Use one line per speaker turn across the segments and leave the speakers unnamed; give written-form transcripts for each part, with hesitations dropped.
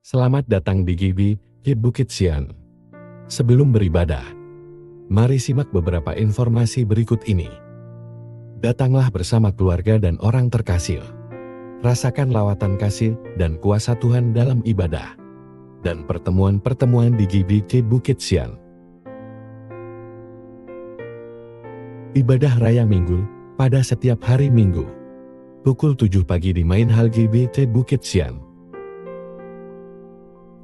Selamat datang di GBI Bukit Sian. Sebelum beribadah, mari simak beberapa informasi berikut ini. Datanglah bersama keluarga dan orang terkasih. Rasakan lawatan kasih dan kuasa Tuhan dalam ibadah dan pertemuan-pertemuan di GBI Bukit Sian. Ibadah Raya Minggu pada setiap hari Minggu. Pukul 7 pagi di Main Hall GBI Bukit Sian.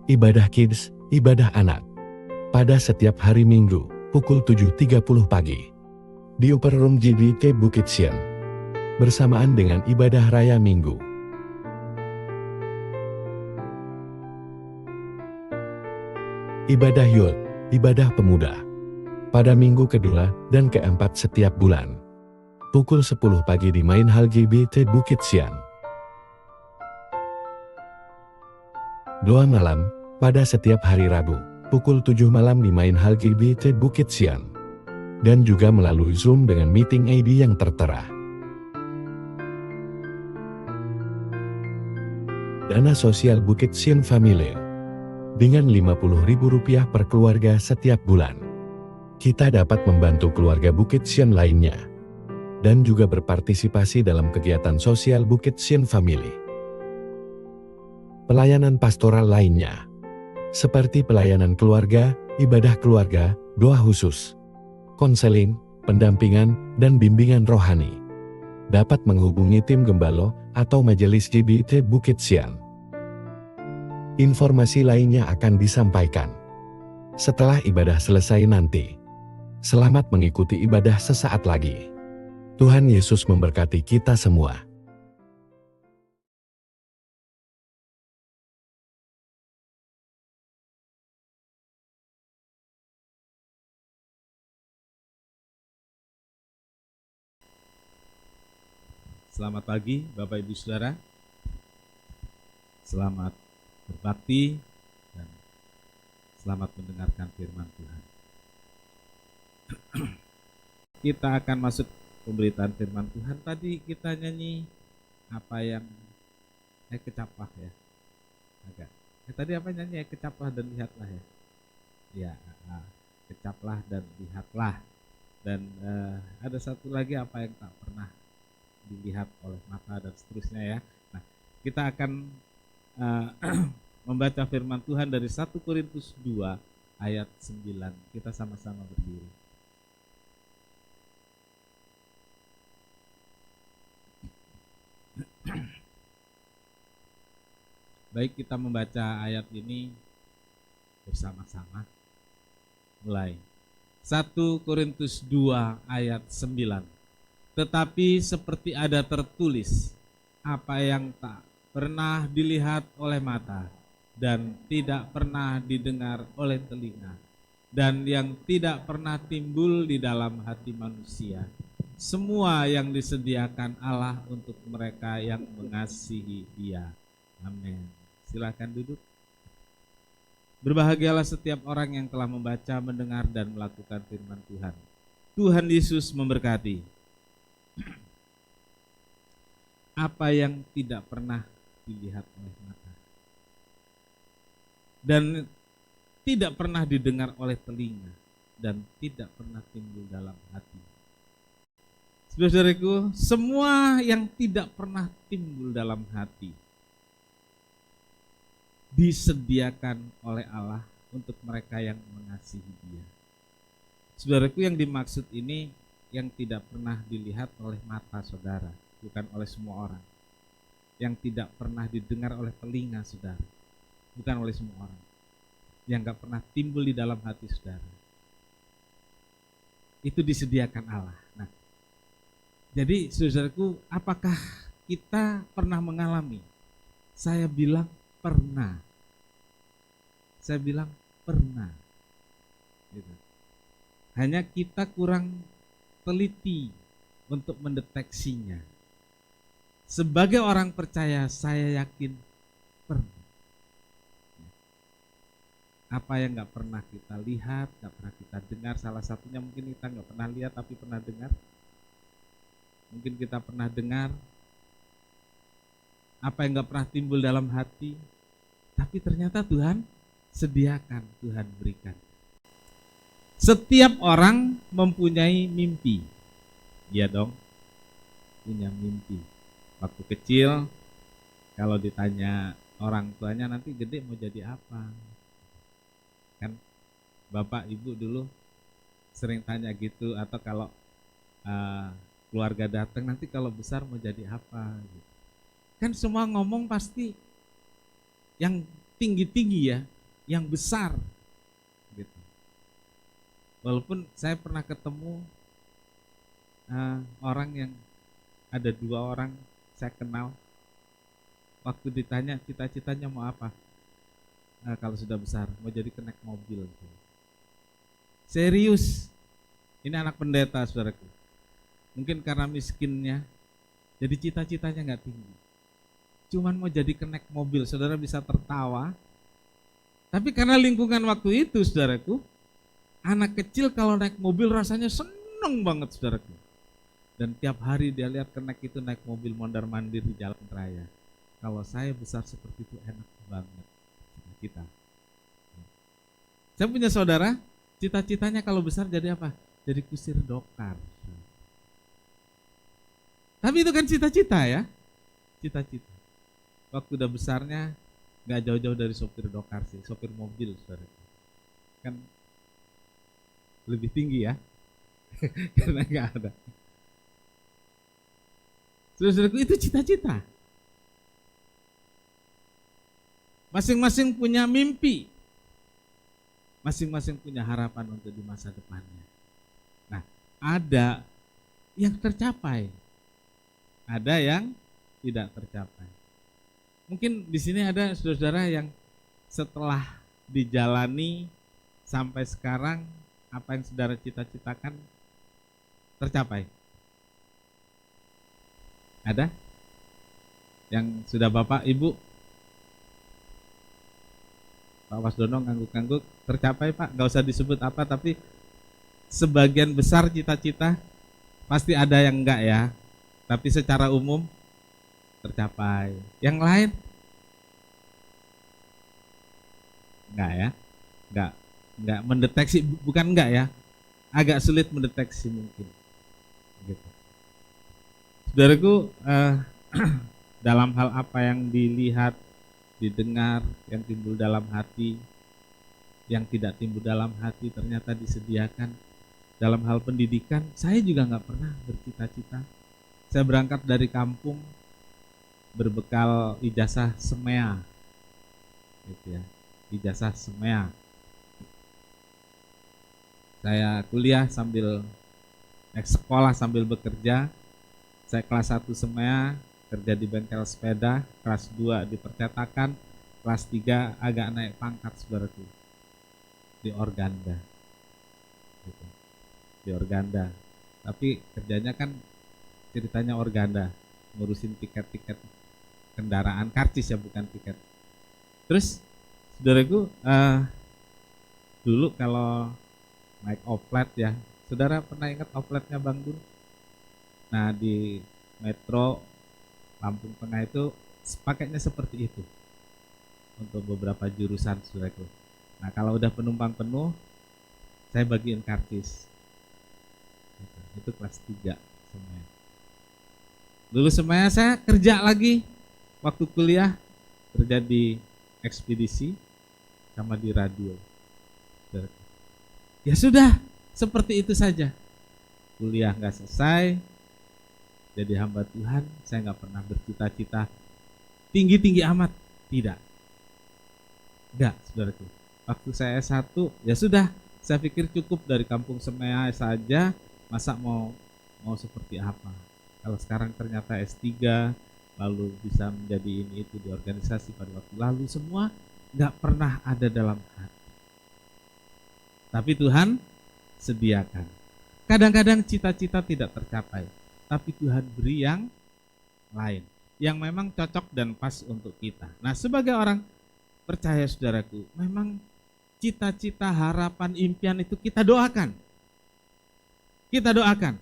Ibadah Kids, ibadah anak. Pada setiap hari Minggu, pukul 7.30 pagi. Di Upper Room GBI Bukit Sian. Bersamaan dengan ibadah Raya Minggu. Ibadah Youth, ibadah pemuda. Pada minggu kedua dan keempat setiap bulan. Pukul 10 pagi di Main Hall GBI Bukit Sian. Doa malam, pada setiap hari Rabu, pukul 7 malam di Main Hall GBI Bukit Sian. Dan juga melalui Zoom dengan meeting ID yang tertera. Dana sosial Bukit Sian Family. Dengan Rp50.000 per keluarga setiap bulan. Kita dapat membantu keluarga Bukit Sian lainnya. Dan juga berpartisipasi dalam kegiatan sosial Bukit Sian Family. Pelayanan pastoral lainnya. Seperti pelayanan keluarga, ibadah keluarga, doa khusus, konseling, pendampingan, dan bimbingan rohani. Dapat menghubungi tim Gembalo atau Majelis GBI Bukit Sian. Informasi lainnya akan disampaikan setelah ibadah selesai nanti. Selamat mengikuti ibadah sesaat lagi. Tuhan Yesus memberkati kita semua.
Selamat pagi Bapak Ibu Saudara. Selamat berbakti dan selamat mendengarkan firman Tuhan. Kita akan masuk pemberitaan firman Tuhan. Tadi kita nyanyi apa yang kecaplah ya. Agak. Tadi apa nyanyi kecaplah dan lihatlah ya. Ya, kecaplah dan lihatlah. Dan ada satu lagi apa yang tak pernah dilihat oleh mata dan seterusnya ya. Nah, kita akan membaca firman Tuhan dari 1 Korintus 2 ayat 9. Kita sama-sama berdiri. Baik, kita membaca ayat ini bersama-sama. Mulai. 1 Korintus 2 ayat 9. Tetapi seperti ada tertulis, apa yang tak pernah dilihat oleh mata dan tidak pernah didengar oleh telinga dan yang tidak pernah timbul di dalam hati manusia, semua yang disediakan Allah untuk mereka yang mengasihi Dia. Amin. Silakan duduk. Berbahagialah setiap orang yang telah membaca, mendengar dan melakukan firman Tuhan. Tuhan Yesus memberkati. Apa yang tidak pernah dilihat oleh mata dan tidak pernah didengar oleh telinga dan tidak pernah timbul dalam hati. Saudara-saudariku, semua yang tidak pernah timbul dalam hati disediakan oleh Allah untuk mereka yang mengasihi Dia. Saudaraku, yang dimaksud ini yang tidak pernah dilihat oleh mata saudara, bukan oleh semua orang. Yang tidak pernah didengar oleh telinga saudara, bukan oleh semua orang. Yang gak pernah timbul di dalam hati saudara, itu disediakan Allah. Nah, jadi saudaraku, apakah kita pernah mengalami? Saya bilang pernah. Saya bilang pernah. Gitu. Hanya kita kurang teliti untuk mendeteksinya. Sebagai orang percaya, saya yakin pernah. Apa yang gak pernah kita lihat, gak pernah kita dengar, salah satunya mungkin kita gak pernah lihat tapi pernah dengar. Mungkin kita pernah dengar apa yang gak pernah timbul dalam hati, Tapi ternyata Tuhan sediakan, Tuhan berikan. Setiap orang mempunyai mimpi. Iya dong, punya mimpi. Waktu kecil, kalau ditanya orang tuanya nanti gede mau jadi apa? Kan bapak ibu dulu sering tanya gitu, atau kalau keluarga datang nanti kalau besar mau jadi apa? Gitu. Kan semua ngomong pasti yang tinggi-tinggi ya, yang besar gitu. Walaupun saya pernah ketemu orang yang ada 2 orang saya kenal, waktu ditanya cita-citanya mau apa, kalau sudah besar mau jadi kenek mobil. Serius, ini anak pendeta saudaraku. Mungkin karena miskinnya, jadi cita-citanya nggak tinggi. Cuman mau jadi kenek mobil, saudara bisa tertawa. Tapi karena lingkungan waktu itu saudaraku, anak kecil kalau naik mobil rasanya seneng banget saudaraku. Dan tiap hari dia lihat kenek itu naik mobil mondar-mandir di jalan raya. Kalau saya besar seperti itu enak banget cita-cita. Saya punya saudara, cita-citanya kalau besar jadi apa? Jadi kusir dokar. Tapi itu kan cita-cita ya, cita-cita. Waktu udah besarnya nggak jauh-jauh dari sopir dokar sih, sopir mobil saudara. Kan lebih tinggi ya, karena nggak ada. Saudaraku, itu cita-cita. Masing-masing punya mimpi, masing-masing punya harapan untuk di masa depannya. Nah, ada yang tercapai, ada yang tidak tercapai. Mungkin di sini ada saudara-saudara yang setelah dijalani sampai sekarang apa yang saudara cita-citakan tercapai. Ada? Yang sudah Bapak, Ibu? Pak Wasdono ngangguk-ngangguk, tercapai Pak, gak usah disebut apa, tapi sebagian besar cita-cita pasti ada yang enggak ya, tapi secara umum tercapai. Yang lain? Enggak ya, enggak mendeteksi, bukan enggak ya, agak sulit mendeteksi mungkin. Gitu. Saudaraku, dalam hal apa yang dilihat, didengar, yang timbul dalam hati, yang tidak timbul dalam hati ternyata disediakan. Dalam hal pendidikan, saya juga nggak pernah bercita-cita. Saya berangkat dari kampung berbekal ijazah SEMEA, gitu ya, ijazah SEMEA. Saya kuliah sambil sekolah sambil bekerja. Saya kelas 1 SEMEA, kerja di bengkel sepeda, kelas 2 di percetakan, kelas 3 agak naik pangkat saudaraku, di Organda. Gitu. Di Organda. Tapi kerjanya kan ceritanya Organda, ngurusin tiket-tiket kendaraan, karcis ya, bukan tiket. Terus saudaraku, dulu kalau naik oplet ya, saudara pernah ingat opletnya Bang Dun? Nah di Metro Lampung Tengah itu pakainya seperti itu untuk beberapa jurusan saudaraku. Nah kalau udah penumpang penuh, saya bagiin karcis. Itu kelas 3 SEMEA. Lulus SEMEA saya kerja lagi, waktu kuliah kerja di ekspedisi sama di radio. Ya sudah, seperti itu saja. Kuliah nggak selesai, jadi hamba Tuhan. Saya nggak pernah bercita-cita tinggi-tinggi amat, tidak. Enggak, saudaraku. Waktu saya S1, ya sudah, saya pikir cukup dari kampung SEMEA saja, masa mau seperti apa. Kalau sekarang ternyata S3, lalu bisa menjadi ini itu di organisasi pada waktu lalu, semua nggak pernah ada dalam hati. Tapi Tuhan sediakan. Kadang-kadang cita-cita tidak tercapai, tapi Tuhan beri yang lain, yang memang cocok dan pas untuk kita. Nah sebagai orang percaya saudaraku, memang cita-cita, harapan, impian itu kita doakan. Kita doakan.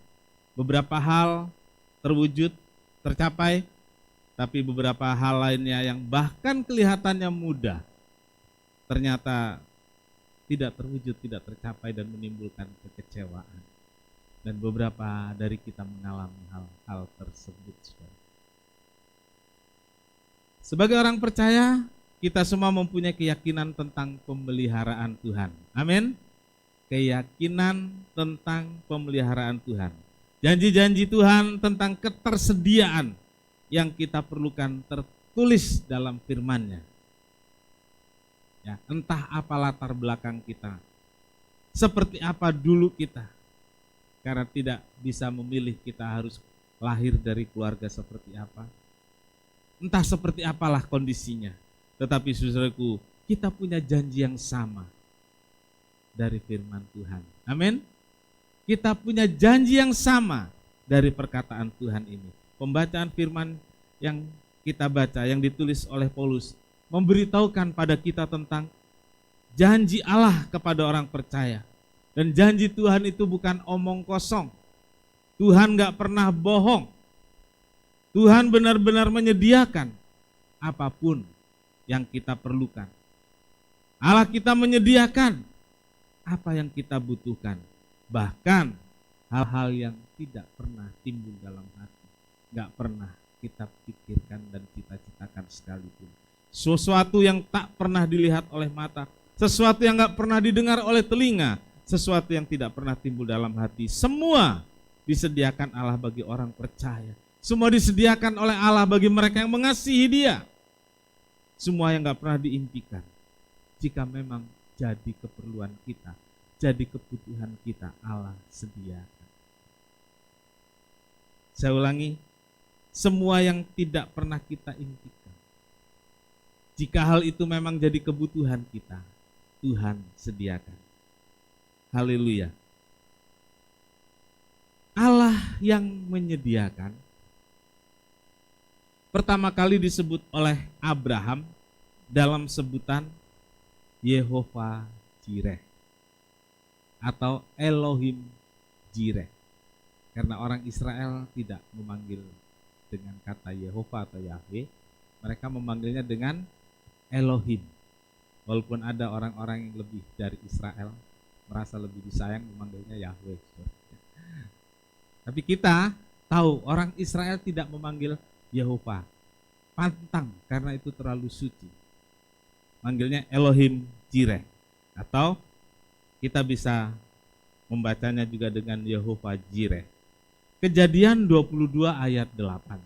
Beberapa hal terwujud, tercapai, tapi beberapa hal lainnya yang bahkan kelihatannya mudah, ternyata tidak terwujud, tidak tercapai dan menimbulkan kekecewaan. Dan beberapa dari kita mengalami hal-hal tersebut. Sebagai orang percaya, kita semua mempunyai keyakinan tentang pemeliharaan Tuhan. Amin. Keyakinan tentang pemeliharaan Tuhan. Janji-janji Tuhan tentang ketersediaan yang kita perlukan tertulis dalam firman-Nya. Ya, entah apa latar belakang kita, seperti apa dulu kita, karena tidak bisa memilih kita harus lahir dari keluarga seperti apa, entah seperti apalah kondisinya, tetapi saudaraku, kita punya janji yang sama dari firman Tuhan. Amin. Kita punya janji yang sama dari perkataan Tuhan ini. Pembacaan firman yang kita baca, yang ditulis oleh Paulus, memberitahukan pada kita tentang janji Allah kepada orang percaya. Dan janji Tuhan itu bukan omong kosong. Tuhan gak pernah bohong. Tuhan benar-benar menyediakan apapun yang kita perlukan. Allah kita menyediakan apa yang kita butuhkan. Bahkan hal-hal yang tidak pernah timbul dalam hati, gak pernah kita pikirkan dan cita-citakan sekalipun. Sesuatu yang tak pernah dilihat oleh mata, sesuatu yang gak pernah didengar oleh telinga, sesuatu yang tidak pernah timbul dalam hati, semua disediakan Allah bagi orang percaya. Semua disediakan oleh Allah bagi mereka yang mengasihi Dia. Semua yang gak pernah diimpikan, jika memang jadi keperluan kita, jadi kebutuhan kita, Allah sediakan. Saya ulangi, semua yang tidak pernah kita impikan, jika hal itu memang jadi kebutuhan kita, Tuhan sediakan. Haleluya. Allah yang menyediakan pertama kali disebut oleh Abraham dalam sebutan Yehovah Jireh atau Elohim Jireh. Karena orang Israel tidak memanggil dengan kata Yehovah atau Yahweh, mereka memanggilnya dengan Elohim. Walaupun ada orang-orang yang lebih dari Israel merasa lebih disayang memanggilnya Yahweh. Tapi kita tahu orang Israel tidak memanggil Yehovah, pantang karena itu terlalu suci. Manggilnya Elohim Jireh, atau kita bisa membacanya juga dengan Yehovah Jireh. Kejadian 22 ayat 8.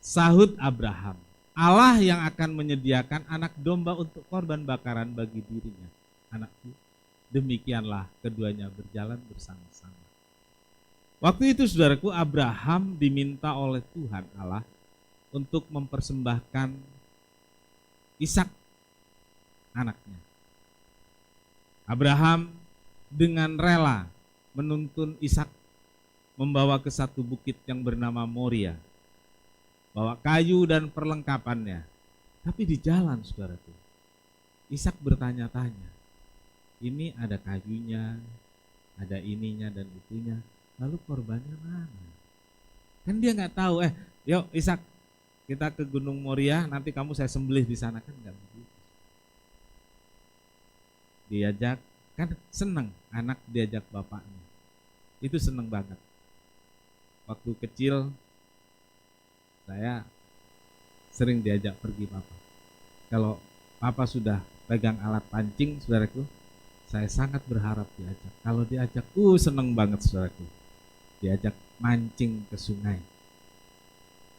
Sahut Abraham, Allah yang akan menyediakan anak domba untuk korban bakaran bagi dirinya. Anakku, demikianlah keduanya berjalan bersama-sama. Waktu itu saudaraku, Abraham diminta oleh Tuhan Allah untuk mempersembahkan Ishak, anaknya. Abraham dengan rela menuntun Ishak membawa ke satu bukit yang bernama Moria, bawa kayu dan perlengkapannya. Tapi di jalan saudaraku, Ishak bertanya-tanya, ini ada kayunya, ada ininya dan itunya, lalu korbannya mana? Kan dia nggak tahu. Yuk Ishak, kita ke Gunung Moria, nanti kamu saya sembelih di sana, kan nggak begitu. Diajak, kan seneng anak diajak bapaknya, itu seneng banget. Waktu kecil saya sering diajak pergi papa. Kalau papa sudah pegang alat pancing, saudaraku, saya sangat berharap diajak. Kalau diajak, seneng banget saudaraku. Diajak mancing ke sungai.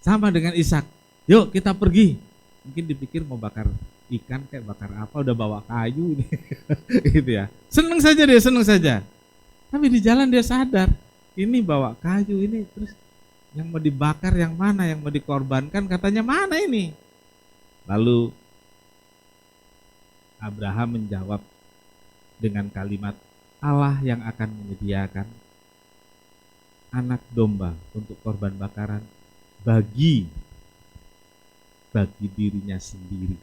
Sama dengan Ishak, yuk kita pergi. Mungkin dipikir mau bakar ikan, kayak bakar apa, udah bawa kayu ini. Gitu ya. Seneng saja dia, seneng saja. Tapi di jalan dia sadar, ini bawa kayu ini, terus yang mau dibakar yang mana, yang mau dikorbankan katanya mana ini. Lalu Abraham menjawab dengan kalimat, Allah yang akan menyediakan anak domba untuk korban bakaran bagi dirinya sendiri.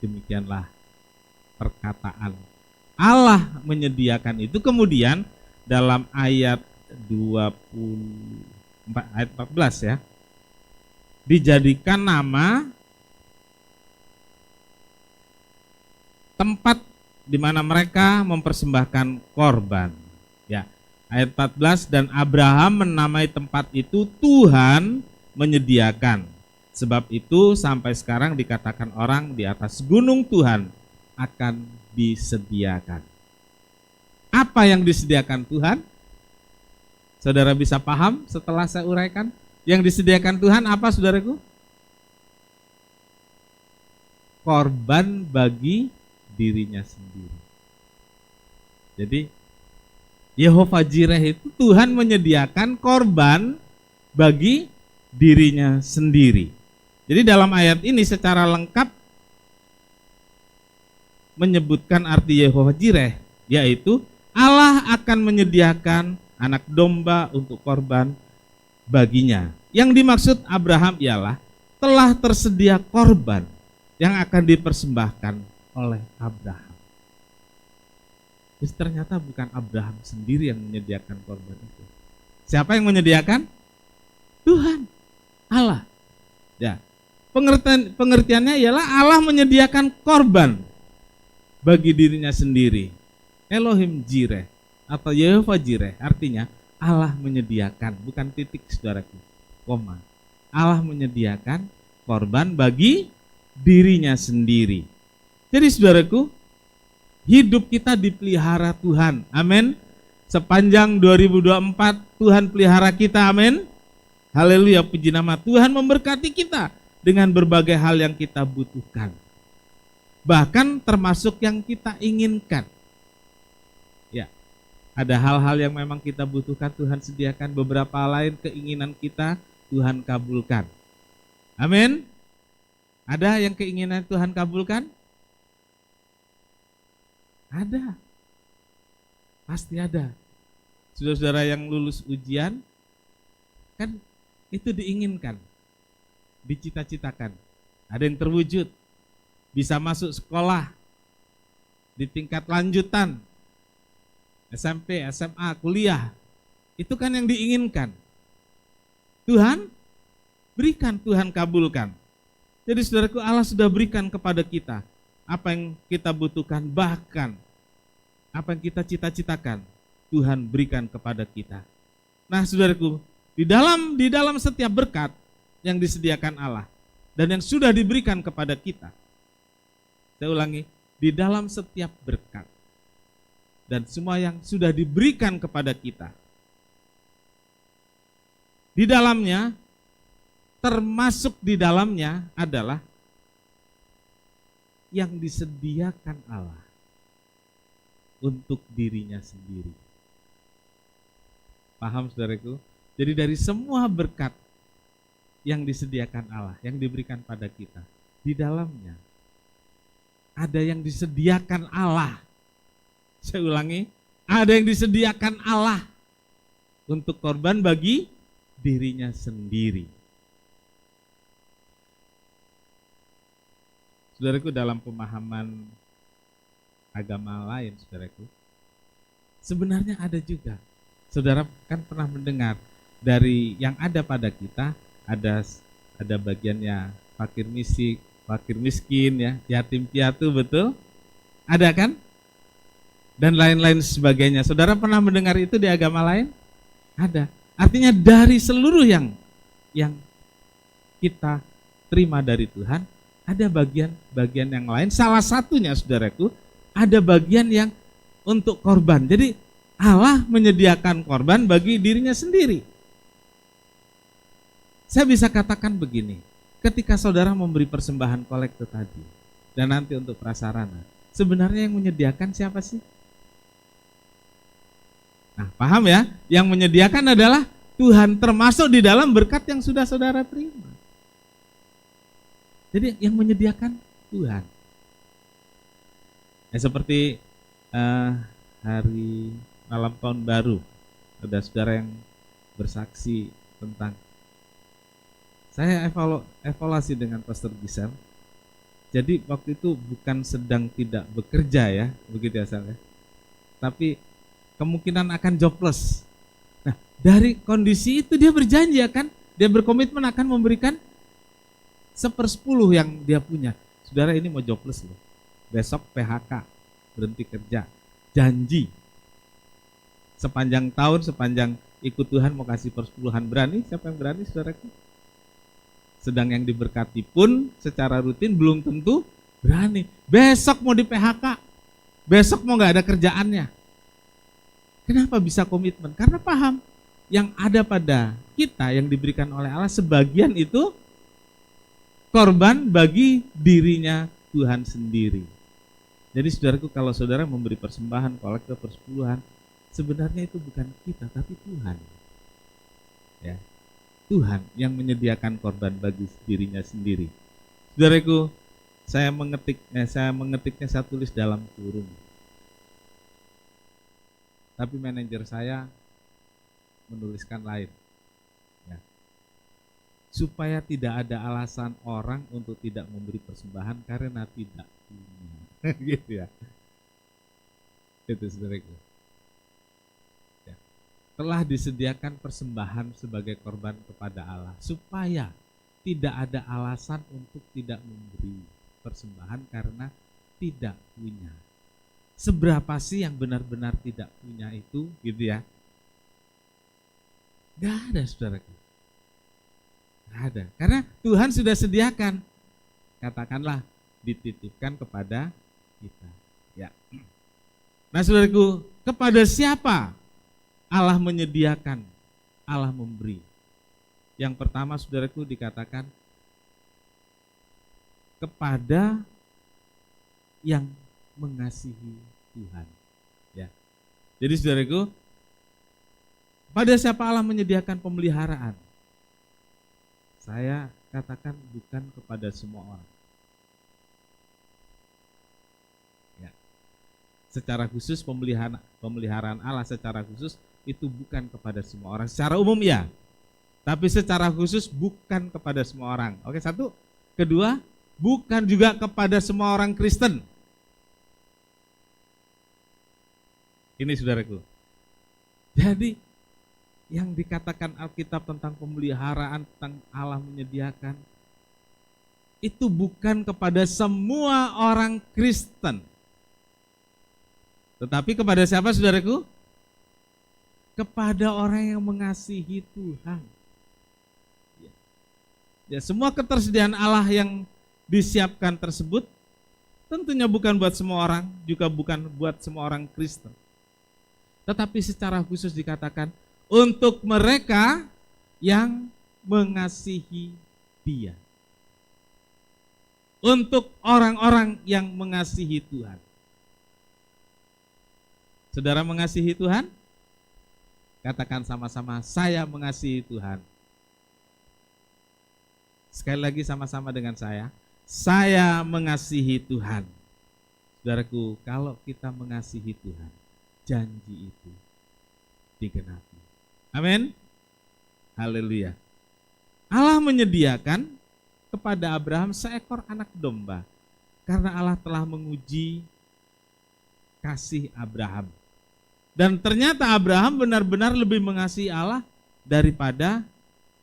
Demikianlah perkataan Allah menyediakan itu. Kemudian dalam ayat 24 ayat 14 ya. dijadikan nama tempat di mana mereka mempersembahkan korban. Ya, ayat 14, dan Abraham menamai tempat itu Tuhan menyediakan. Sebab itu sampai sekarang dikatakan orang di atas gunung Tuhan akan disediakan. Apa yang disediakan Tuhan? Saudara bisa paham setelah saya uraikan? Yang disediakan Tuhan apa, saudaraku? Korban bagi dirinya sendiri. Jadi Yehova Jireh itu Tuhan menyediakan korban bagi dirinya sendiri. Jadi dalam ayat ini secara lengkap menyebutkan arti Yehova Jireh, yaitu Allah akan menyediakan anak domba untuk korban baginya. Yang dimaksud Abraham ialah telah tersedia korban yang akan dipersembahkan oleh Abraham. Jadi ternyata bukan Abraham sendiri yang menyediakan korban itu. Siapa yang menyediakan? Tuhan, Allah. Ya, pengertiannya ialah Allah menyediakan korban bagi dirinya sendiri. Elohim Jireh atau Yehova Jireh artinya Allah menyediakan, bukan titik, saudaraku, koma. Allah menyediakan korban bagi dirinya sendiri. Jadi saudaraku, hidup kita dipelihara Tuhan, amin. Sepanjang 2024 Tuhan pelihara kita, amin. Haleluya, puji nama Tuhan, memberkati kita dengan berbagai hal yang kita butuhkan, bahkan termasuk yang kita inginkan. Ya, ada hal-hal yang memang kita butuhkan Tuhan sediakan, beberapa lain keinginan kita Tuhan kabulkan. Amin. Ada yang keinginan Tuhan kabulkan? Ada. Pasti ada. Saudara-saudara yang lulus ujian, kan itu diinginkan, dicita-citakan. Ada yang terwujud, bisa masuk sekolah di tingkat lanjutan, SMP, SMA, kuliah. Itu kan yang diinginkan. Tuhan berikan, Tuhan kabulkan. Jadi saudaraku, Allah sudah berikan kepada kita apa yang kita butuhkan, bahkan apa yang kita cita-citakan Tuhan berikan kepada kita. Nah saudaraku, di dalam setiap berkat yang disediakan Allah dan yang sudah diberikan kepada kita, saya ulangi, di dalam setiap berkat dan semua yang sudah diberikan kepada kita, di dalamnya, termasuk di dalamnya adalah yang disediakan Allah untuk dirinya sendiri. Paham saudaraku? Jadi dari semua berkat yang disediakan Allah, yang diberikan pada kita, di dalamnya ada yang disediakan Allah. Saya ulangi, ada yang disediakan Allah untuk korban bagi dirinya sendiri. Saudaraku, dalam pemahaman agama lain, saudaraku, sebenarnya ada juga. Saudara kan pernah mendengar dari yang ada pada kita, ada bagiannya fakir miskin ya, yatim piatu, betul? Ada kan? Dan lain-lain sebagainya. Saudara pernah mendengar itu di agama lain? Ada. Artinya dari seluruh yang kita terima dari Tuhan, ada bagian yang lain. Salah satunya, saudaraku, ada bagian yang untuk korban. Jadi Allah menyediakan korban bagi dirinya sendiri. Saya bisa katakan begini, ketika saudara memberi persembahan kolekte tadi, dan nanti untuk prasarana, sebenarnya yang menyediakan siapa sih? Nah, paham ya? Yang menyediakan adalah Tuhan, termasuk di dalam berkat yang sudah saudara terima. Jadi yang menyediakan Tuhan. Ya, seperti hari malam tahun baru, ada saudara yang bersaksi tentang, saya evaluasi dengan Pastor Gisel. Jadi waktu itu bukan sedang tidak bekerja ya, begitu ya Sal ya, tapi kemungkinan akan jobless. Nah, dari kondisi itu dia berjanji akan, dia berkomitmen akan memberikan 1/10 yang dia punya. Saudara, ini mau jobless loh. Besok PHK, berhenti kerja. Janji sepanjang tahun, sepanjang ikut Tuhan mau kasih 10%. Berani? Siapa yang berani, saudaraku? Sedang yang diberkati pun secara rutin belum tentu berani. Besok mau di PHK, besok mau gak ada kerjaannya. Kenapa bisa komitmen? Karena paham yang ada pada kita yang diberikan oleh Allah sebagian itu korban bagi dirinya Tuhan sendiri. Jadi saudaraku, kalau saudara memberi persembahan, kolekte, persepuluhan, sebenarnya itu bukan kita tapi Tuhan. Ya. Tuhan yang menyediakan korban bagi dirinya sendiri. Saudaraku, saya mengetiknya saya tulis dalam kurung. Tapi manajer saya menuliskan lain. Ya. Supaya tidak ada alasan orang untuk tidak memberi persembahan karena tidak punya. Gitu ya. Itu saudaraku. Ya. Telah disediakan persembahan sebagai korban kepada Allah supaya tidak ada alasan untuk tidak memberi persembahan karena tidak punya. Seberapa sih yang benar-benar tidak punya itu, gitu ya? Gak ada, saudaraku. Gak ada. Karena Tuhan sudah sediakan. Katakanlah dititipkan kepada kita. Ya. Nah, saudaraku, kepada siapa Allah menyediakan, Allah memberi? Yang pertama, saudaraku, dikatakan kepada yang mengasihi Tuhan. Ya. Jadi saudaraku, pada siapa Allah menyediakan pemeliharaan? Saya katakan bukan kepada semua orang. Ya. Secara khusus pemeliharaan Allah secara khusus itu bukan kepada semua orang. Secara umum ya, tapi secara khusus bukan kepada semua orang. Oke, satu. Kedua, bukan juga kepada semua orang Kristen. Ini saudaraku. Jadi yang dikatakan Alkitab tentang pemeliharaan, tentang Allah menyediakan, itu bukan kepada semua orang Kristen. Tetapi kepada siapa, saudaraku? Kepada orang yang mengasihi Tuhan. Ya, semua ketersediaan Allah yang disiapkan tersebut tentunya bukan buat semua orang, juga bukan buat semua orang Kristen. Tetapi secara khusus dikatakan untuk mereka yang mengasihi Dia. Untuk orang-orang yang mengasihi Tuhan. Saudara mengasihi Tuhan? Katakan sama-sama, saya mengasihi Tuhan. Sekali lagi sama-sama dengan saya mengasihi Tuhan. Saudaraku, kalau kita mengasihi Tuhan, janji itu digenapi. Amin. Haleluya. Allah menyediakan kepada Abraham seekor anak domba karena Allah telah menguji kasih Abraham. Dan ternyata Abraham benar-benar lebih mengasihi Allah daripada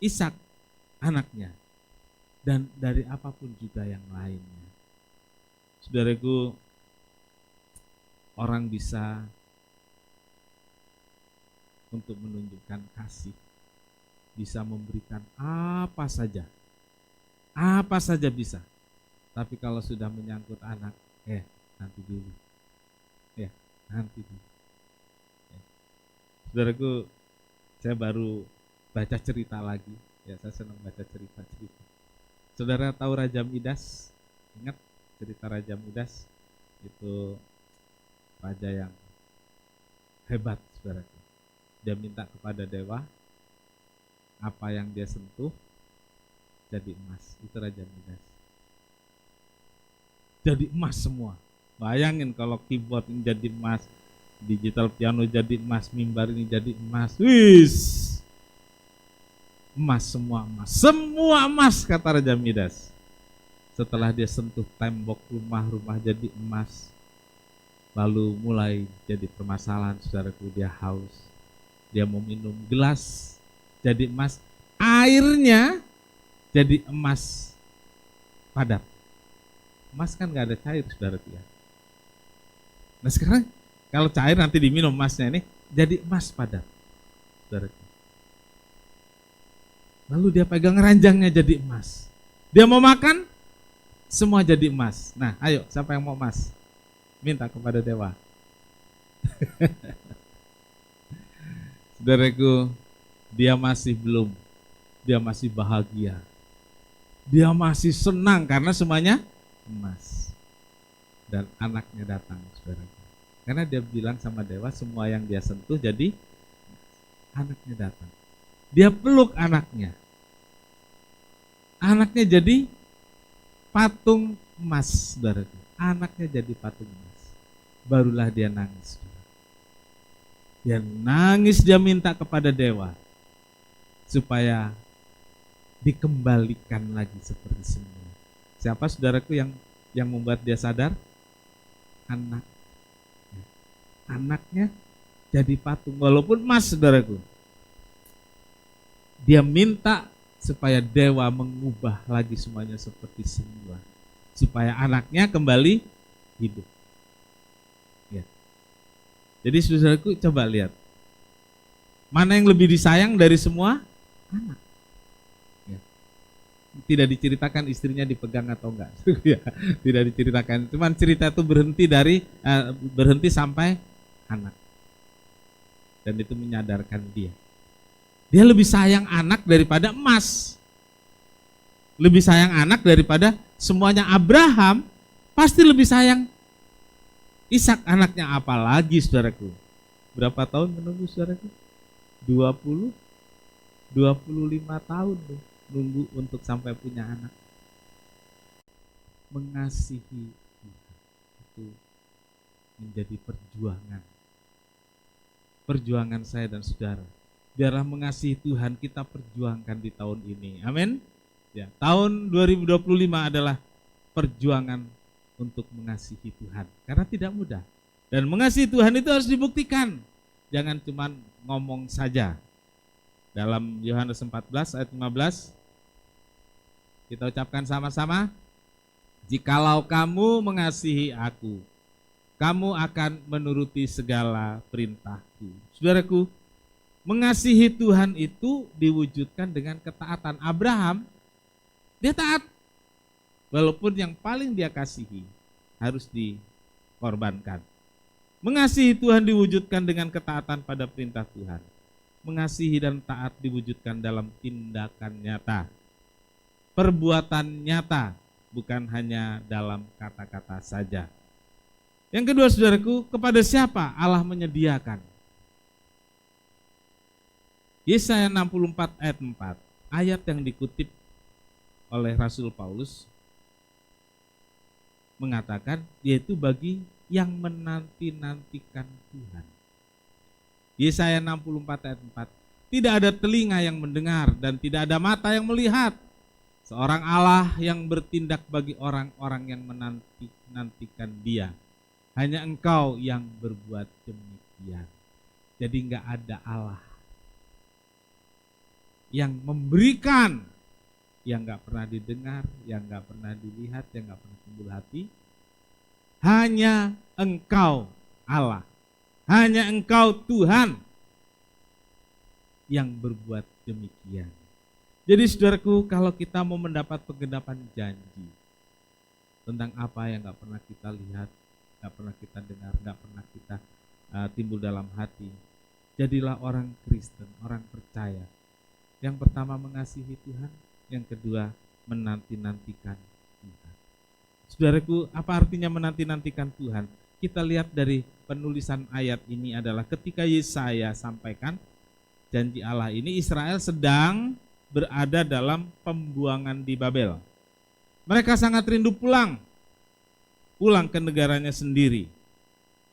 Ishak anaknya dan dari apapun juga yang lainnya. Saudaraku, orang bisa untuk menunjukkan kasih, bisa memberikan apa saja bisa. Tapi kalau sudah menyangkut anak, nanti dulu. Nanti dulu. Saudaraku, saya baru baca cerita lagi. Ya, saya senang baca cerita-cerita. Saudara tahu Raja Midas? Ingat cerita Raja Midas? Itu raja yang hebat, saudaraku. Dia minta kepada dewa, apa yang dia sentuh jadi emas. Itu Raja Midas. Jadi emas semua. Bayangin kalau keyboard ini jadi emas, digital piano jadi emas, mimbar ini jadi emas. Wis. Emas, semua emas. Semua emas, kata Raja Midas. Setelah dia sentuh tembok rumah jadi emas. Lalu mulai jadi permasalahan, saudaraku, dia haus. Dia mau minum, gelas jadi emas, airnya jadi emas. padat. Emas kan nggak ada cair, saudara ya. Nah sekarang kalau cair nanti diminum emasnya ini jadi emas padat, saudara. Lalu dia pegang ranjangnya jadi emas. Dia mau makan, semua jadi emas. Nah ayo, siapa yang mau emas? Minta kepada dewa. Saudaraku, dia masih belum. Dia masih bahagia. Dia masih senang karena semuanya emas. Dan anaknya datang, saudaraku. Karena dia bilang sama dewa, semua yang dia sentuh jadi anaknya datang. Dia peluk anaknya. Anaknya jadi patung emas, saudaraku. Anaknya jadi patung emas. Barulah dia nangis. Dia nangis, dia minta kepada dewa supaya dikembalikan lagi seperti semula. Siapa saudaraku yang membuat dia sadar? Anak. Anaknya jadi patung walaupun emas, saudaraku. Dia minta supaya dewa mengubah lagi semuanya seperti semula, supaya anaknya kembali hidup. Ya. Jadi saudaraku, coba lihat, mana yang lebih disayang dari semua? Anak. Ya. Tidak diceritakan istrinya dipegang atau enggak. Ya, tidak diceritakan. Cuman cerita itu berhenti sampai anak. Dan itu menyadarkan dia. Dia lebih sayang anak daripada emas. Lebih sayang anak daripada semuanya. Abraham pasti lebih sayang Ishak anaknya, apalagi saudaraku. Berapa tahun menunggu, saudaraku? 25 tahun tuh nunggu untuk sampai punya anak. Mengasihi Tuhan itu menjadi perjuangan. Perjuangan saya dan saudara. Biarlah mengasihi Tuhan kita perjuangkan di tahun ini. Amin. Ya, tahun 2025 adalah perjuangan untuk mengasihi Tuhan. Karena tidak mudah. Dan mengasihi Tuhan itu harus dibuktikan. Jangan cuma ngomong saja. Dalam Yohanes 14 ayat 15 kita ucapkan sama-sama. Jikalau kamu mengasihi aku, kamu akan menuruti segala perintahku. Saudaraku, mengasihi Tuhan itu diwujudkan dengan ketaatan. Abraham, dia taat. Walaupun yang paling dia kasihi harus dikorbankan. Mengasihi Tuhan diwujudkan dengan ketaatan pada perintah Tuhan. Mengasihi dan taat diwujudkan dalam tindakan nyata. Perbuatan nyata, bukan hanya dalam kata-kata saja. Yang kedua, saudaraku, kepada siapa Allah menyediakan? Yesaya 64 ayat 4, ayat yang dikutip oleh Rasul Paulus mengatakan, yaitu bagi yang menanti-nantikan Tuhan. Yesaya 64 ayat 4, tidak ada telinga yang mendengar dan tidak ada mata yang melihat. Seorang Allah yang bertindak bagi orang-orang yang menanti-nantikan Dia. Hanya Engkau yang berbuat demikian. Jadi enggak ada Allah yang memberikan, yang enggak pernah didengar, yang enggak pernah dilihat, yang enggak pernah timbul hati. Hanya Engkau Allah, hanya Engkau Tuhan yang berbuat demikian. Jadi saudaraku, kalau kita mau mendapat penggenapan janji tentang apa yang enggak pernah kita lihat, enggak pernah kita dengar, enggak pernah kita timbul dalam hati, jadilah orang Kristen, orang percaya. Yang pertama mengasihi Tuhan, yang kedua menanti-nantikan Tuhan. Saudaraku, apa artinya menanti-nantikan Tuhan? Kita lihat dari penulisan ayat ini adalah ketika Yesaya sampaikan janji Allah ini, Israel sedang berada dalam pembuangan di Babel. Mereka sangat rindu pulang ke negaranya sendiri.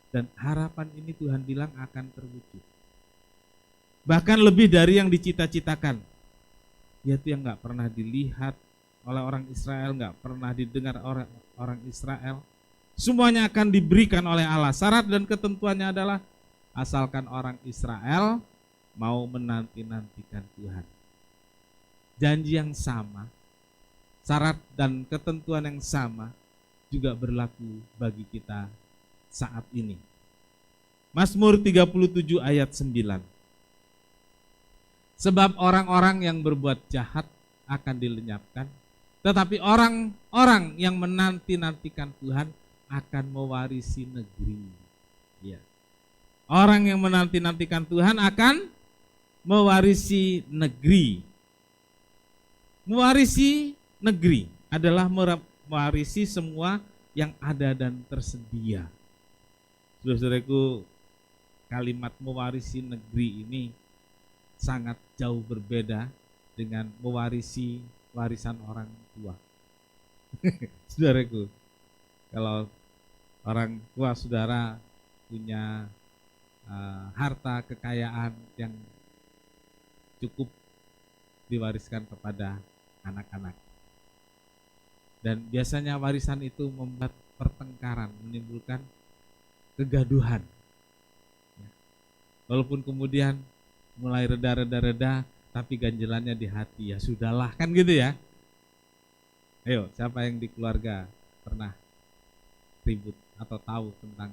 Dan harapan ini Tuhan bilang akan terwujud. Bahkan lebih dari yang dicita-citakan. Yaitu yang gak pernah dilihat oleh orang Israel, gak pernah didengar orang Israel. Semuanya akan diberikan oleh Allah. Syarat dan ketentuannya adalah asalkan orang Israel mau menanti-nantikan Tuhan. Janji yang sama syarat dan ketentuan yang sama juga berlaku bagi kita saat ini. Mazmur 37 ayat 9. Sebab orang-orang yang berbuat jahat akan dilenyapkan, tetapi orang-orang yang menanti-nantikan Tuhan akan mewarisi negeri. Ya. Orang yang menanti-nantikan Tuhan akan mewarisi negeri. Mewarisi negeri adalah mewarisi semua yang ada dan tersedia. Saudara-saudaraku, kalimat mewarisi negeri ini sangat jauh berbeda dengan mewarisi warisan orang tua. Saudaraku, kalau orang tua saudara punya harta kekayaan yang cukup diwariskan kepada anak-anak. Dan biasanya warisan itu membuat pertengkaran, menimbulkan kegaduhan. Walaupun kemudian mulai reda, tapi ganjelannya di hati, ya sudahlah, kan gitu ya. Ayo, siapa yang di keluarga pernah ribut atau tahu tentang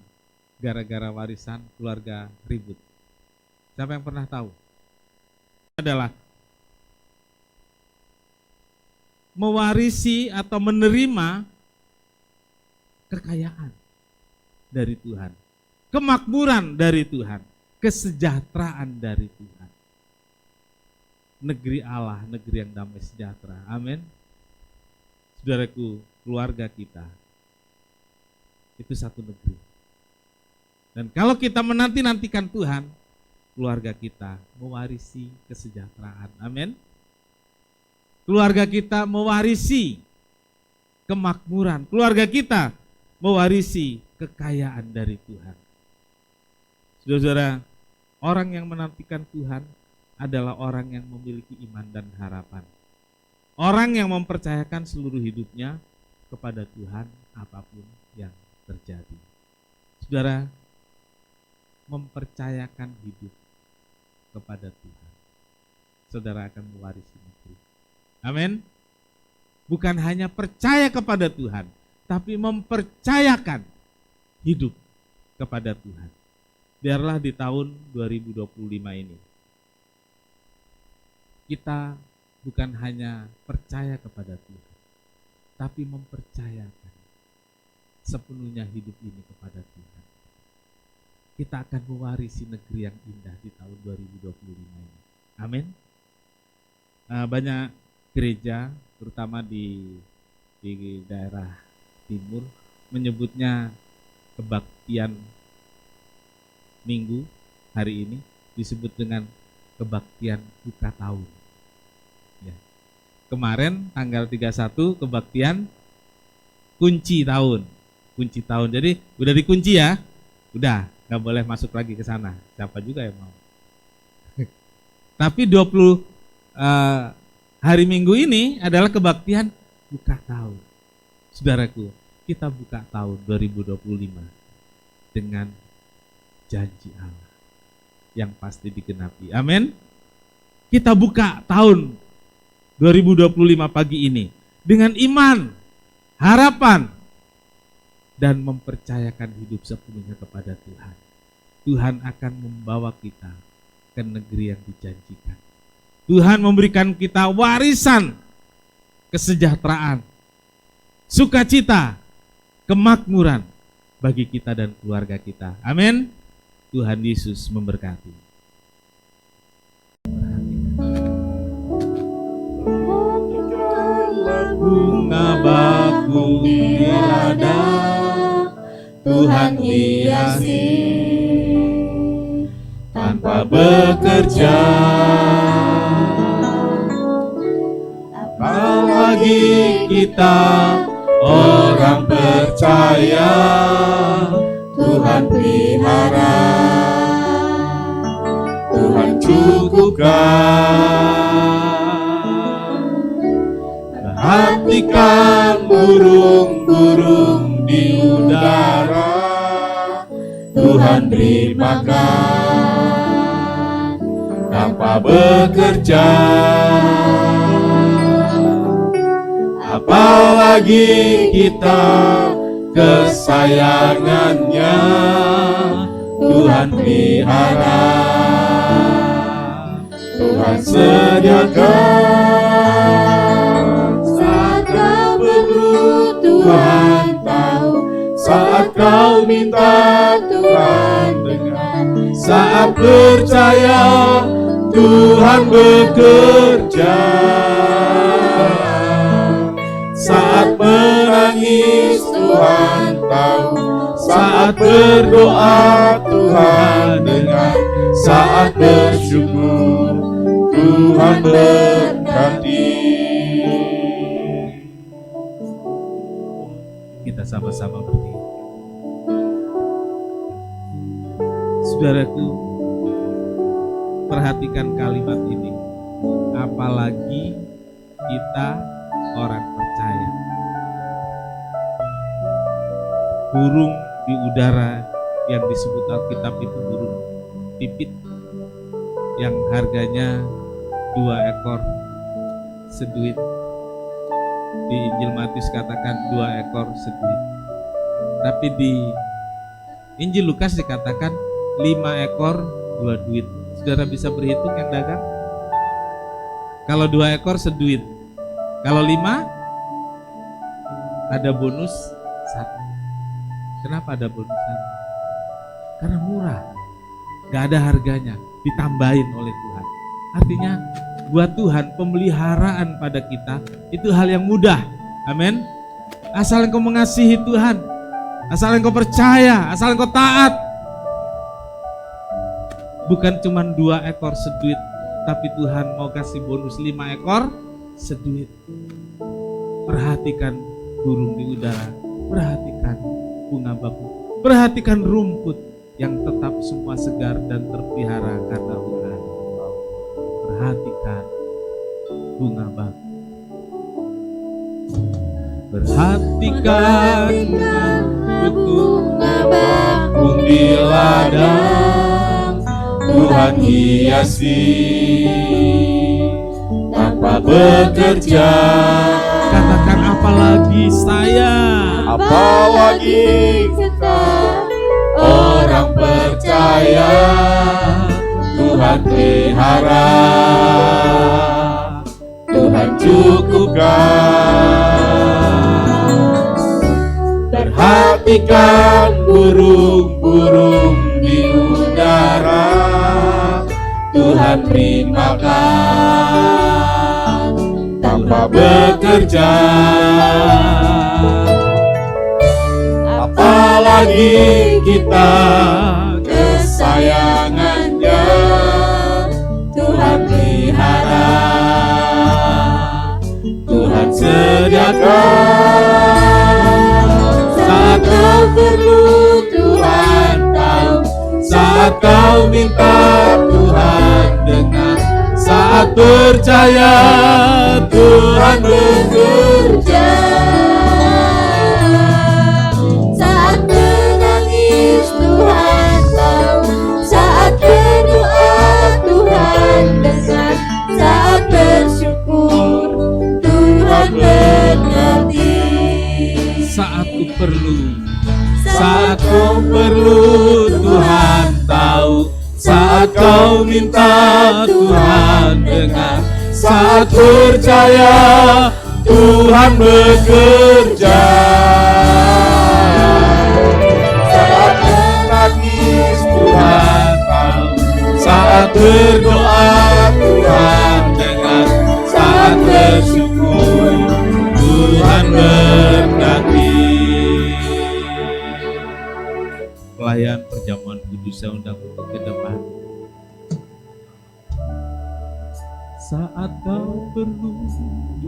gara-gara warisan keluarga ribut? Siapa yang pernah tahu? Adalah mewarisi atau menerima kekayaan dari Tuhan, kemakmuran dari Tuhan, kesejahteraan dari Tuhan. Negeri Allah, negeri yang damai sejahtera. Amin. Saudaraku, keluarga kita itu satu negeri. Dan kalau kita menanti-nantikan Tuhan, keluarga kita mewarisi kesejahteraan. Amin. Keluarga kita mewarisi kemakmuran. Keluarga kita mewarisi kekayaan dari Tuhan. Saudara-saudara, orang yang menantikan Tuhan adalah orang yang memiliki iman dan harapan. Orang yang mempercayakan seluruh hidupnya kepada Tuhan apapun yang terjadi. Saudara, mempercayakan hidup kepada Tuhan, saudara akan mewarisi negeri. Amin. Bukan hanya percaya kepada Tuhan, tapi mempercayakan hidup kepada Tuhan. Biarlah di tahun 2025 ini kita bukan hanya percaya kepada Tuhan, tapi mempercayakan sepenuhnya hidup ini kepada Tuhan. Kita akan mewarisi negeri yang indah di tahun 2025 ini. Amin. Banyak gereja, terutama di daerah timur, menyebutnya kebaktian minggu hari ini disebut dengan kebaktian buka tahun. Ya. Kemarin tanggal 31 kebaktian kunci tahun. Kunci tahun. Jadi udah dikunci ya. Udah, nggak boleh masuk lagi ke sana. Siapa juga yang mau. Tapi 20 hari Minggu ini adalah kebaktian buka tahun. Saudaraku, kita buka tahun 2025 dengan janji Allah yang pasti digenapi. Amin. Kita buka tahun 2025 pagi ini dengan iman, harapan, dan mempercayakan hidup sepenuhnya kepada Tuhan. Tuhan akan membawa kita ke negeri yang dijanjikan. Tuhan memberikan kita warisan kesejahteraan, sukacita, kemakmuran bagi kita dan keluarga kita. Amin. Tuhan Yesus memberkati. Bunga bakung di ladang, Tuhan hiasi tanpa bekerja. Apalagi kita orang percaya, Tuhan pelihara, Tuhan cukupkan. Perhatikan burung-burung di udara, Tuhan beri makan tanpa bekerja. apalagi kita kesayangannya Tuhan pelihara. Tuhan sediakan saat kau perlu, Tuhan tahu. Saat kau minta, Tuhan dengar. Saat percaya, Tuhan bekerja. Saat menangis, Tuhan tahu. Saat berdoa, Tuhan dengar. Saat bersyukur, Tuhan berkati. Kita sama-sama berdiri. Saudaraku, perhatikan kalimat ini. Apalagi kita orang percaya. Burung di udara yang disebut Alkitab itu burung pipit yang harganya 2 ekor seduit. Di Injil Matius katakan 2 ekor seduit. Tapi di Injil Lukas dikatakan 5 ekor 2 duit. Saudara bisa berhitung yang dagang? Kalau 2 ekor seduit. Kalau 5 ada bonus 1. Kenapa ada bonus 1? Karena murah. Gak ada harganya, ditambahin oleh Tuhan. Artinya buat Tuhan pemeliharaan pada kita itu hal yang mudah. Amin. Asal engkau mengasihi Tuhan, asal engkau percaya, asal engkau taat. Bukan cuma 2 ekor seduit, tapi Tuhan mau kasih bonus 5 ekor seduit. Perhatikan burung di udara, perhatikan bunga bakung, perhatikan rumput yang tetap semua segar dan terpelihara karena Tuhan. Perhatikan bunga bakung, perhatikan bunga bakung di ladang Tuhan hiasi tanpa bekerja. Katakan apalagi saya, apalagi kita orang percaya Tuhan pelihara, Tuhan cukupkan. Perhatikan burung-burung di udara, Tuhan beri makan tanpa bekerja. Apalagi kita kesayangannya Tuhan pelihara, Tuhan sediakan saat kau perlu, Tuhan tahu. Saat kau minta, Tuhan dengar. Saat percaya, Tuhan bekerja. Saat menangis, Tuhan tahu. Saat berdoa, Tuhan dengar. Saat bersyukur, Tuhan mengerti. Saat ku perlu, saat kau perlu, Tuhan tahu. Saat kau minta, Tuhan dengar. Saat percaya, Tuhan bekerja. Saat menangis, Tuhan tahu. Saat berdoa, Tuhan dengar. Saat bersyukur, Tuhan berkati. Pelayan perjamuan kudus saya undang untuk ke depan. Saat kau perlu,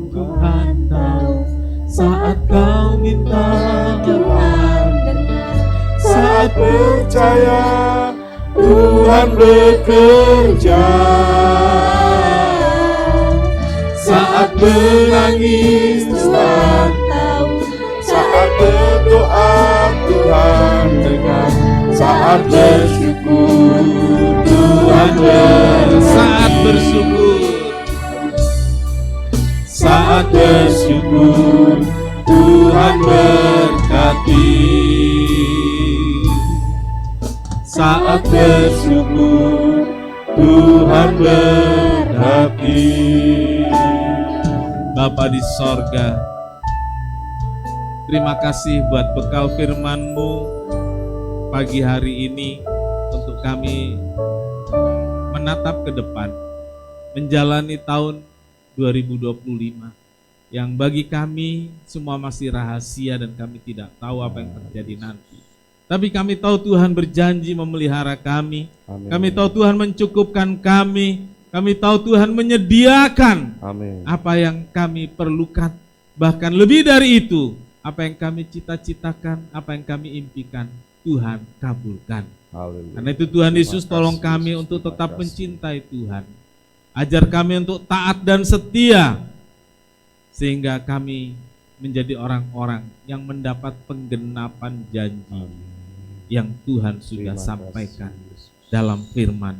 Tuhan tahu. Saat kau minta, Tuhan dengar. Saat percaya, Tuhan bekerja. Saat menangis, Tuhan tahu. Saat berdoa, Tuhan dengar. Saat bersyukur, Tuhan dengar. Saat bersyukur, saat bersyukur, bersyukur, Tuhan berkati. Saat bersyukur, Tuhan berkati. Bapa di sorga, terima kasih buat bekal firman-Mu pagi hari ini untuk kami menatap ke depan, menjalani tahun 2025 yang bagi kami semua masih rahasia dan kami tidak tahu apa yang terjadi nanti. Tapi kami tahu Tuhan berjanji memelihara kami.
Amin.
Kami tahu Tuhan mencukupkan kami. Kami tahu Tuhan menyediakan
Amin.
apa yang kami perlukan. Bahkan lebih dari itu, apa yang kami cita-citakan, apa yang kami impikan, Tuhan kabulkan.
Haleluya.
Karena itu Tuhan Yesus
Terima
tolong
kasih,
kami
Yesus.
untuk
Terima
tetap
kasih.
mencintai Tuhan. Ajar kami untuk taat dan setia, sehingga kami menjadi orang-orang yang mendapat penggenapan janji yang Tuhan sudah
Terima
sampaikan
kasih, Yesus.
dalam firman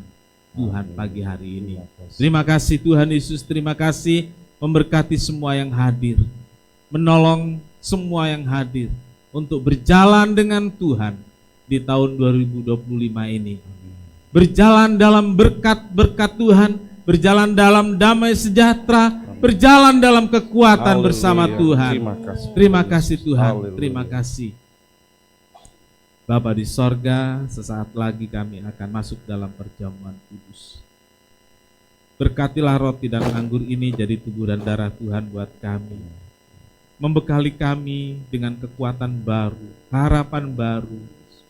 Tuhan
Amin.
pagi hari ini.
Terima kasih.
Terima kasih Tuhan Yesus, terima kasih memberkati semua yang hadir, menolong semua yang hadir untuk berjalan dengan Tuhan di tahun 2025 ini. Berjalan dalam berkat-berkat Tuhan, berjalan dalam damai sejahtera, berjalan dalam kekuatan
Haleluya.
bersama Tuhan.
Terima kasih.
Terima kasih Tuhan,
Haleluya.
terima kasih. Bapa di sorga, sesaat lagi kami akan masuk dalam perjamuan kudus. Berkatilah roti dan anggur ini jadi tubuh dan darah Tuhan buat kami. Membekali kami dengan kekuatan baru, harapan baru,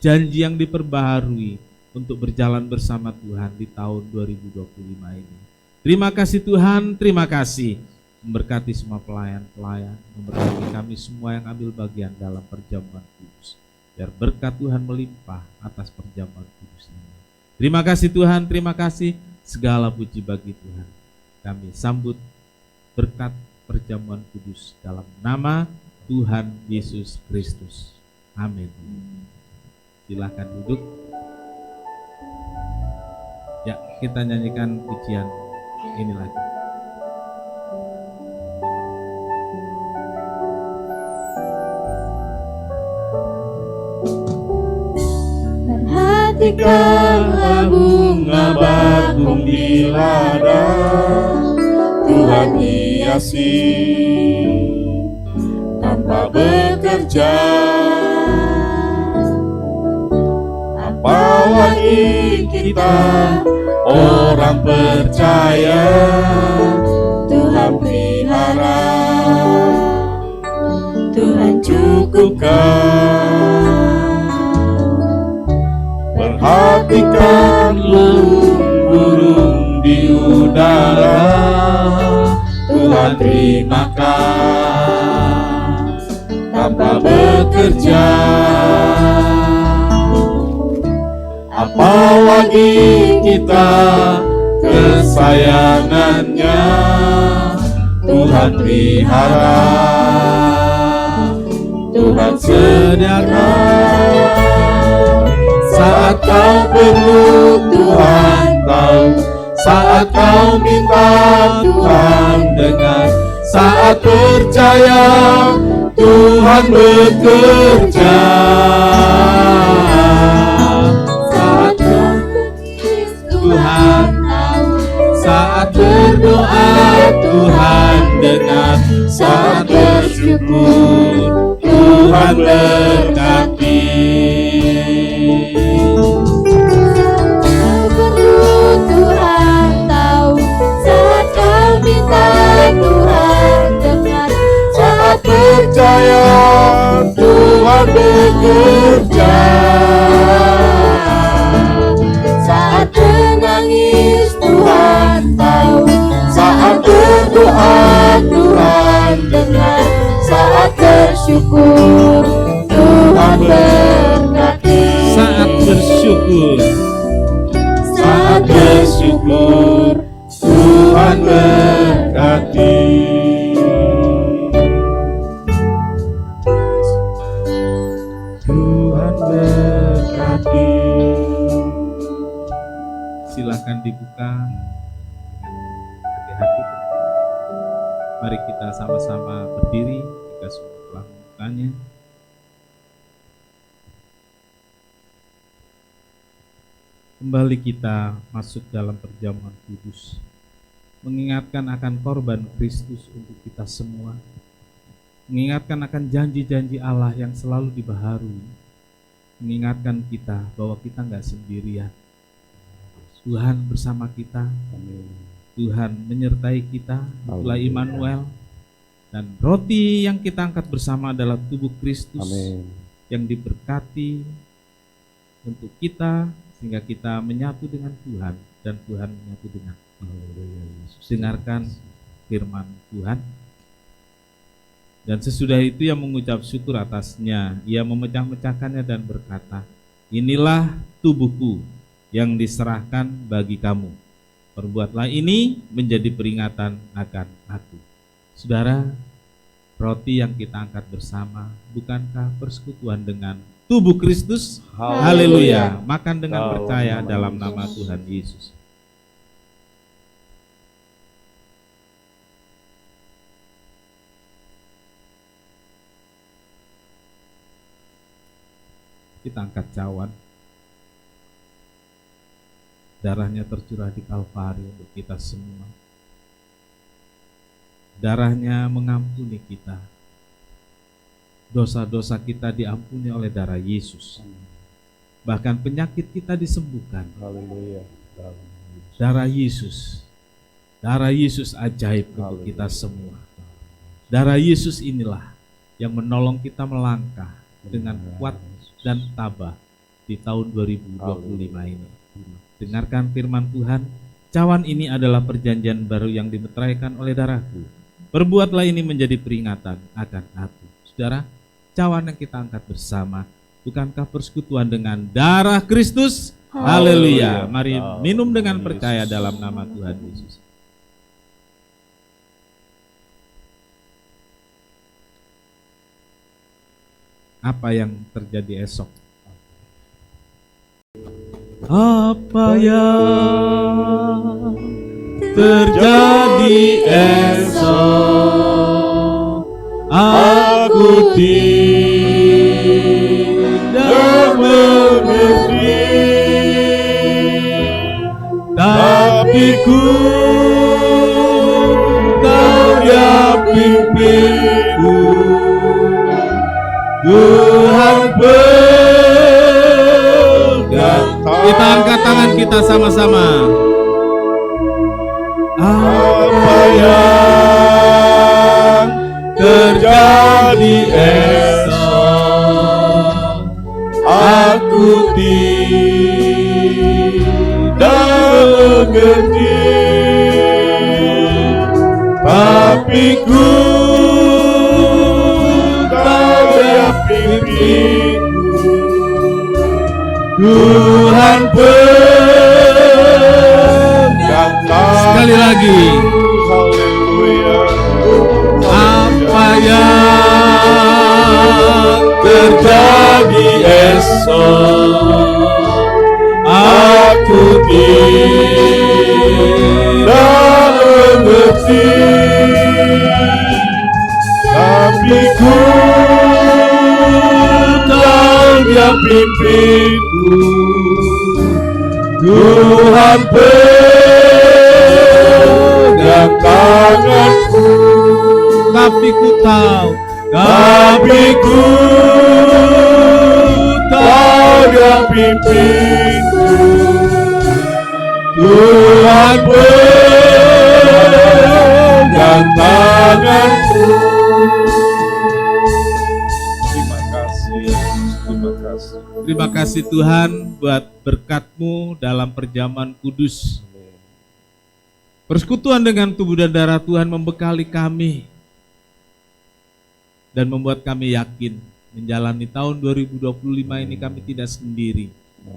janji yang diperbaharui untuk berjalan bersama Tuhan di tahun 2025 ini. Terima kasih Tuhan, terima kasih. Memberkati semua pelayan-pelayan, memberkati kami semua yang ambil bagian dalam perjamuan kudus. Biar berkat Tuhan melimpah atas perjamuan kudus ini. Terima kasih Tuhan, terima kasih. Segala puji bagi Tuhan. Kami sambut berkat perjamuan kudus dalam nama Tuhan Yesus Kristus. Amin. Silakan duduk. Ya, kita nyanyikan pujian ini lagi.
Perhatikanlah bunga bakung di ladang, Tuhan hiasi tanpa bekerja. Apalagi kita orang percaya, Tuhan pelihara, Tuhan cukupkan. Perhatikan burung di udara, Tuhan terimakan tanpa bekerja. Apalagi kita kesayangannya, Tuhan pelihara, Tuhan sediakan. Saat kau perlu Tuhan tahu, saat kau minta Tuhan dengar, saat percaya Tuhan bekerja. Saat menangis Tuhan tahu, saat berdoa Tuhan dengar, saat bersyukur Tuhan berkati. Percaya Tuhan bekerja. Saat menangis Tuhan tahu, saat berdoa Tuhan dengar, saat bersyukur Tuhan berkati.
Saat bersyukur,
saat bersyukur Tuhan berkati.
silakan dibuka dengan hati-hati. Mari kita sama-sama berdiri jika semua telah membukanya. Kembali kita masuk dalam perjamuan kudus, mengingatkan akan korban Kristus untuk kita semua, mengingatkan akan janji-janji Allah yang selalu dibaharui, mengingatkan kita bahwa kita nggak sendirian. Tuhan bersama kita, Tuhan menyertai kita, itulah Immanuel. Dan roti yang kita angkat bersama adalah tubuh Kristus yang diberkati untuk kita, sehingga kita menyatu dengan Tuhan dan Tuhan menyatu dengan kita. Dengarkan firman Tuhan. Dan sesudah itu ia mengucap syukur atasnya, ia memecah-mecahkannya dan berkata, inilah tubuhku yang diserahkan bagi kamu. Perbuatlah ini menjadi peringatan akan aku. Saudara, roti yang kita angkat bersama bukankah persekutuan dengan tubuh Kristus? Haleluya. Makan dengan percaya dalam nama Tuhan Yesus. Kita angkat cawan. Darahnya tercurah di Kalvari untuk kita semua. Darahnya mengampuni kita. Dosa-dosa kita diampuni oleh darah Yesus. Bahkan penyakit kita disembuhkan.
Haleluya.
Darah Yesus. Darah Yesus ajaib untuk kita semua. Darah Yesus inilah yang menolong kita melangkah dengan kuat dan tabah di tahun 2025 ini. Dengarkan firman Tuhan, cawan ini adalah perjanjian baru yang dimeteraikan oleh darahku. Perbuatlah ini menjadi peringatan akan aku. Saudara, cawan yang kita angkat bersama, bukankah persekutuan dengan darah Kristus? Haleluya. Mari minum dengan percaya dalam nama Tuhan Yesus. Apa yang terjadi esok? Apa yang terjadi esok, aku tidak mengerti, tapi ku tahu Dia pimpinku. Tuhan pegang. Kita angkat tangan kita sama-sama. Apa yang terjadi esok, aku tidak mengerti, tapi ku tahu Dia pimpinku. Tuhan pegang. Sekali lagi.
Haleluya.
Apa yang terjadi esok, aku tidak mengerti, tapi ku tahu Dia pimpinku. Tuhan pegang tanganku, tapi ku tahu Dia pimpinku. Tuhan pegang tanganku.
Terima kasih. Terima kasih.
Terima kasih Tuhan buat berkat-Mu dalam perjamuan kudus. Persekutuan dengan tubuh dan darah Tuhan membekali kami dan membuat kami yakin menjalani tahun 2025 ini kami tidak sendiri.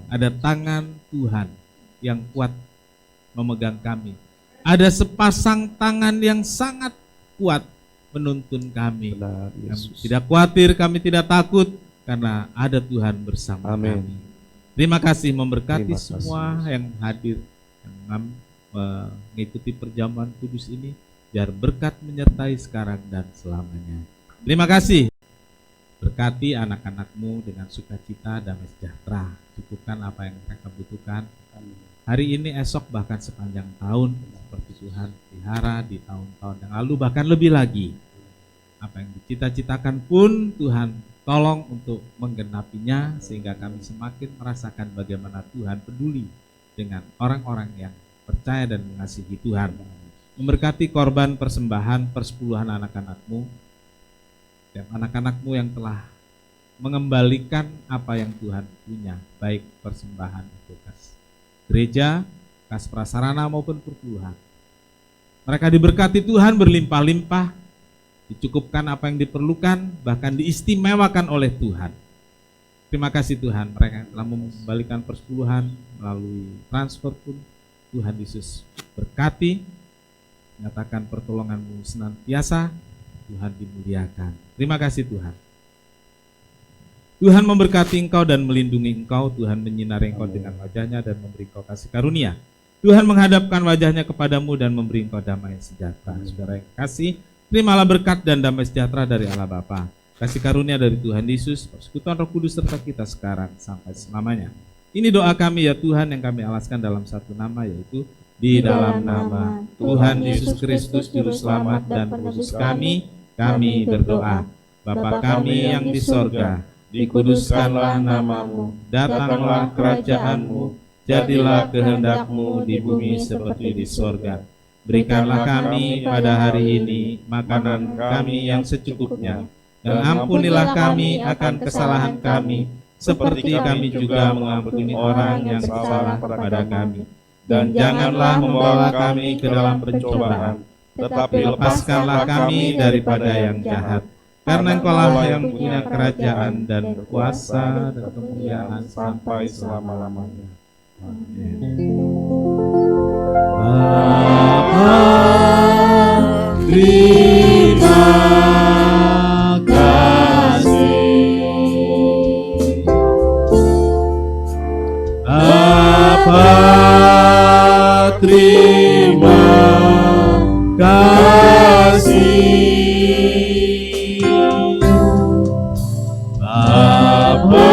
Ada tangan Tuhan yang kuat memegang kami. Ada sepasang tangan yang sangat kuat menuntun kami.
Benar,
Kami
Yesus.
tidak khawatir, kami tidak takut karena ada Tuhan bersama
Amin.
kami. Terima kasih memberkati
Terima kasih,
semua
Yesus.
yang hadir, yang mengikuti perjamuan kudus ini. biar berkat menyertai sekarang dan selamanya. Terima kasih. Berkati anak-anakmu dengan sukacita, damai sejahtera. Cukupkan apa yang mereka butuhkan. Hari ini, esok, bahkan sepanjang tahun. Seperti Tuhan pelihara di tahun-tahun yang lalu, bahkan lebih lagi. Apa yang dicita-citakan pun Tuhan tolong untuk menggenapinya. Sehingga kami semakin merasakan bagaimana Tuhan peduli dengan orang-orang yang percaya dan mengasihi Tuhan. Memberkati korban persembahan persepuluhan anak-anakmu. Dan anak-anakmu yang telah mengembalikan apa yang Tuhan punya, baik persembahan untuk kas gereja, kas prasarana maupun perpuluhan. Mereka diberkati Tuhan berlimpah-limpah, dicukupkan apa yang diperlukan, bahkan diistimewakan oleh Tuhan. Terima kasih Tuhan, mereka yang telah mengembalikan persepuluhan melalui transfer pun, Tuhan Yesus berkati, nyatakan pertolongan-Mu senantiasa, Tuhan dimuliakan. Terima kasih Tuhan. Tuhan memberkati engkau dan melindungi engkau. Tuhan menyinari engkau dengan wajahnya dan memberi engkau kasih karunia. Tuhan menghadapkan wajahnya kepadamu dan memberi engkau damai sejahtera. Saudara yang kasih, terimalah berkat dan damai sejahtera dari Allah Bapa, kasih karunia dari Tuhan Yesus, persekutuan Roh Kudus serta kita sekarang sampai selamanya. Ini doa kami ya Tuhan yang kami alaskan dalam satu nama, yaitu di dalam nama Tuhan Yesus Kristus Juru Selamat dan Penebus kami berdoa. Bapa kami yang di sorga, dikuduskanlah namamu, datanglah kerajaan-Mu, jadilah kehendak-Mu di bumi seperti di sorga. Berikanlah kami pada hari ini makanan kami yang secukupnya, dan ampunilah kami akan kesalahan kami, seperti kami juga mengampuni orang yang salah kepada kami. Dan janganlah membawa kami ke dalam pencobaan, tetapi lepaskanlah kami daripada yang jahat. Karena Engkaulah yang punya kerajaan dan kuasa dan kemuliaan sampai selama-lamanya. Amin. Bapa, terima kasih. Bapa, terima kasih. Bapa,